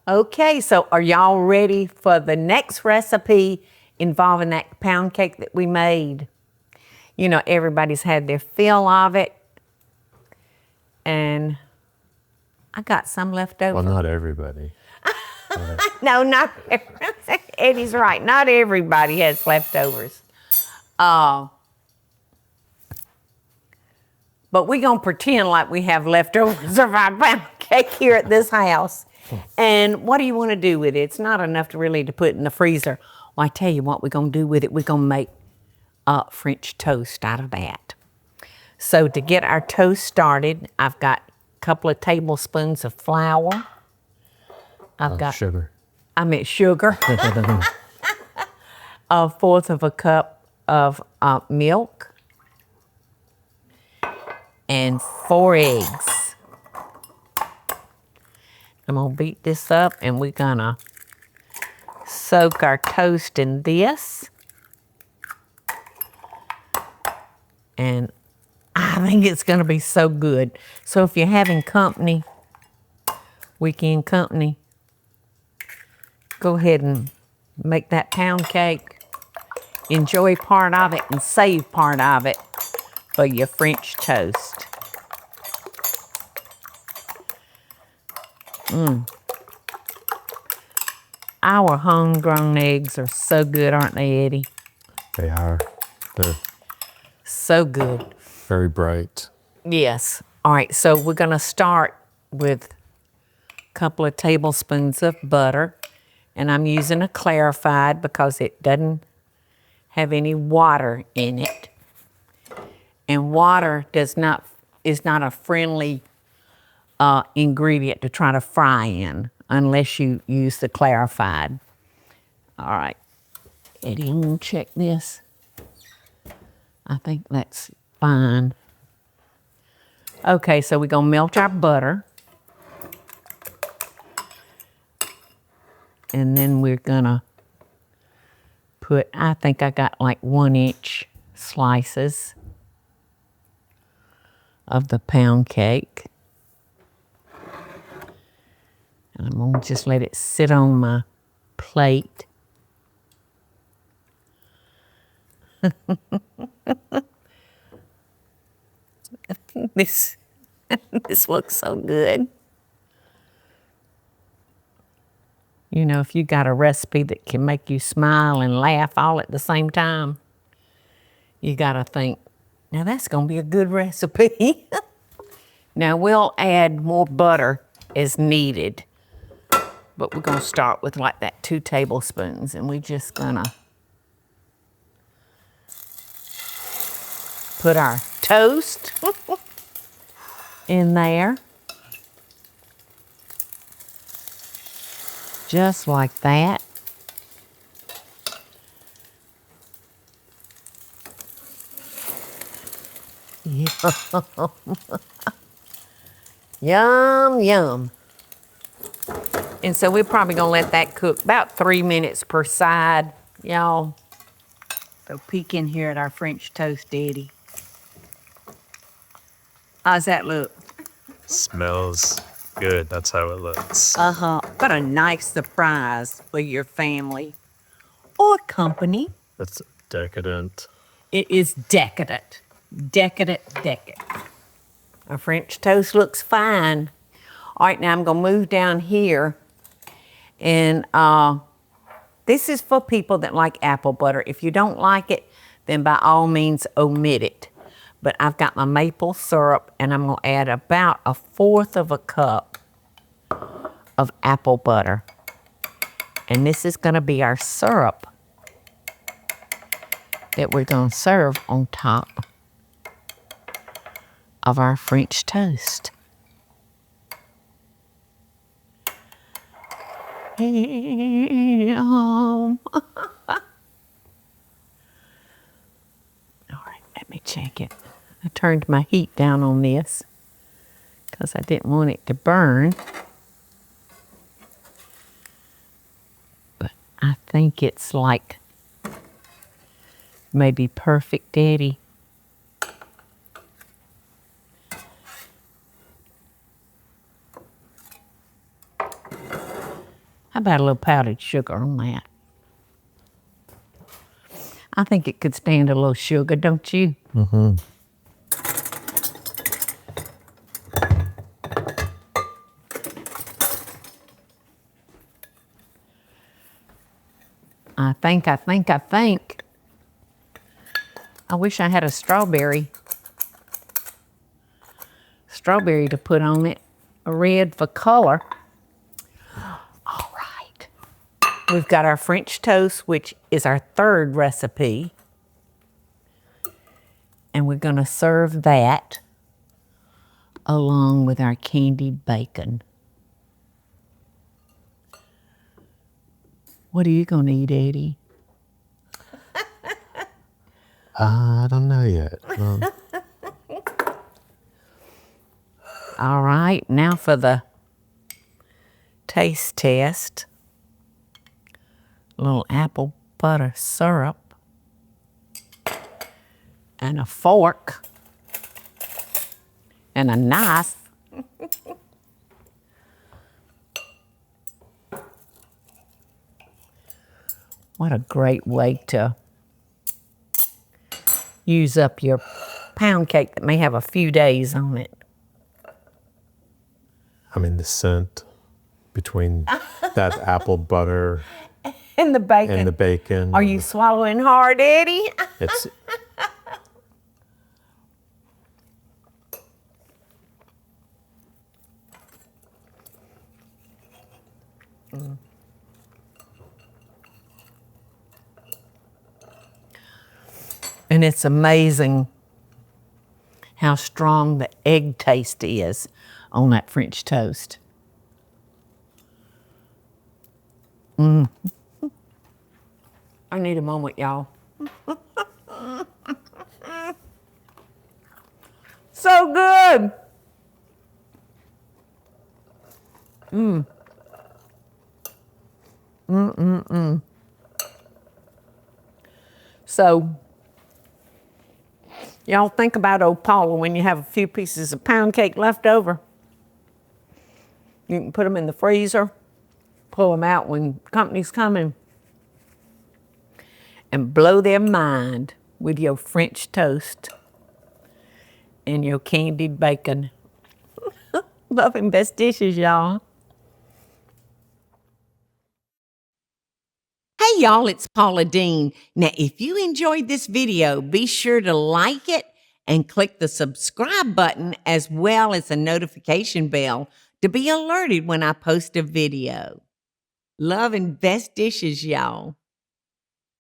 Okay, so are y'all ready for the next recipe involving that pound cake that we made? You know, everybody's had their fill of it. And I got some left over. Well, not everybody. No, not Eddie's right. Not everybody has leftovers. But we're going to pretend like we have leftovers of our pound cake here at this house. And what do you want to do with it? It's not enough to really to put in the freezer. Well, I tell you what we're going to do with it. We're going to make French toast out of that. So to get our toast started, I've got a couple of tablespoons of flour. I've got sugar. I meant sugar. A fourth of a cup of milk. And 4 eggs. I'm going to beat this up and we're going to soak our toast in this. And I think it's going to be so good. So if you're having company, weekend company, go ahead and make that pound cake. Enjoy part of it and save part of it for your French toast. Our homegrown eggs are so good, aren't they, Eddie? They are. They're So good. very bright. Yes. All right, so we're going to start with a couple of tablespoons of butter. And I'm using a clarified because it doesn't have any water in it. And water is not a friendly ingredient to try to fry in unless you use the clarified. All right. Eddie, I'm going to check this. I think that's fine. Okay, so we're going to melt our butter. And then we're going to put, I think I got like 1-inch slices of the pound cake. And I'm going to just let it sit on my plate. This looks so good. You know, if you got a recipe that can make you smile and laugh all at the same time, you got to think, now that's going to be a good recipe. Now we'll add more butter as needed, but we're going to start with like that 2 tablespoons, and we're just going to put our toast in there. Just like that. Yum. Yum, yum. And so we're probably going to let that cook about 3 minutes per side, y'all. So peek in here at our French toast, Eddie. How's that look? Smells good. That's how it looks. What a nice surprise for your family or company. That's decadent. It is decadent. Decadent. Our French toast looks fine. All right, now I'm going to move down here. And this is for people that like apple butter. If you don't like it, then by all means omit it. But I've got my maple syrup, and I'm going to add about 1/4 of a cup of apple butter. And this is going to be our syrup that we're going to serve on top of our French toast. All right, let me check it. I turned my heat down on this because I didn't want it to burn. But I think it's like maybe perfect, Eddie. How about a little powdered sugar on that? I think it could stand a little sugar, don't you? Mm-hmm. I think. I wish I had a strawberry to put on it. A red for color. All right. We've got our French toast, which is our third recipe. And we're going to serve that along with our candied bacon. What are you going to eat, Eddie? I don't know yet. All right, now for the taste test. A little apple butter syrup and a fork and a knife. What a great way to use up your pound cake that may have a few days on it. I mean, the scent between that apple butter And the bacon. and the bacon. Are you swallowing hard, Eddie? It's And it's amazing how strong the egg taste is on that French toast. I need a moment, y'all. So good. So, y'all think about old Paula when you have a few pieces of pound cake left over. You can put them in the freezer, pull them out when company's coming, and blow their mind with your French toast and your candied bacon. Love and best dishes, y'all. Hey y'all, it's Paula Deen. Now, if you enjoyed this video, be sure to like it and click the subscribe button as well as the notification bell to be alerted when I post a video. Love and best dishes, y'all.